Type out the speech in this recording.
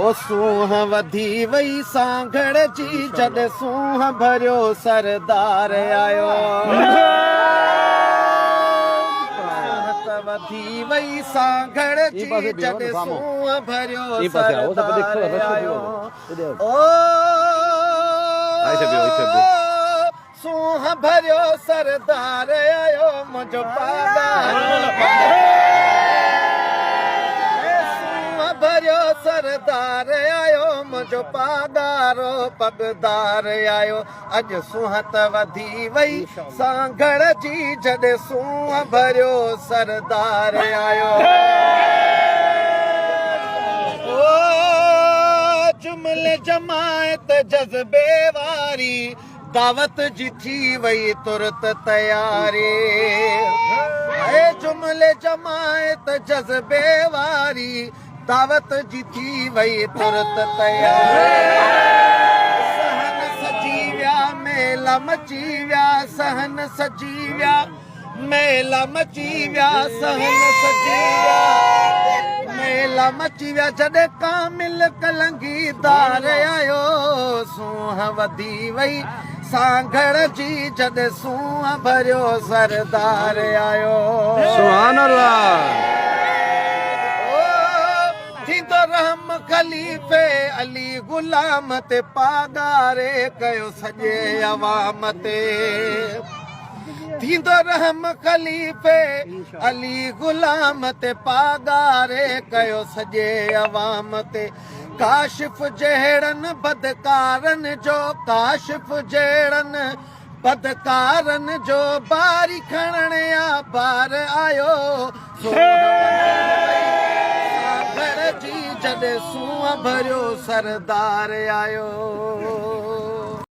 ओ सूंह वधी वई सांघड़ जी जद सूंह भरियो सरदार आयो वधी वई सांघड़ जी जद सूंह भरियो सरदार आयो ओ सूंह भरियो सरदार आयो मुझो भरियो सरदार आयो मुझो पागारो पगदार आयो अज सुहत वधी वई सांघड़ जी जद सूंह भरियो सरदार आयो ओ जुमले जमायत जज्बे वारी दावत जी थी वई तुरत तैयारी जुमले जमायत जज्बे वारी दावत जी थी वई तुरत तैयारी सहन सजी विया मेला मची विया सहन सजी विया मेला मची विया सहन सजी विया मेला मची विया जॾहिं कामिल कलंगीदार आयो सूंह वधी वई सांघड़ जी जद सूंह भरियो सरदार आयो सुभान अल्लाह थींदो रहम खलीफ़े अली गुलाम ते पागारे कयो सॼे अवाम ते थींदो रहम खलीफ़े अली गुलाम ते पागारे कयो सॼे अवाम ते काशिफ़ जहिड़नि बदकारनि जो काशिफ़ जहिड़नि बदकारनि जो बारी खणण या बार आयो जी जॾहिं सूंह भरियो सरदार आयो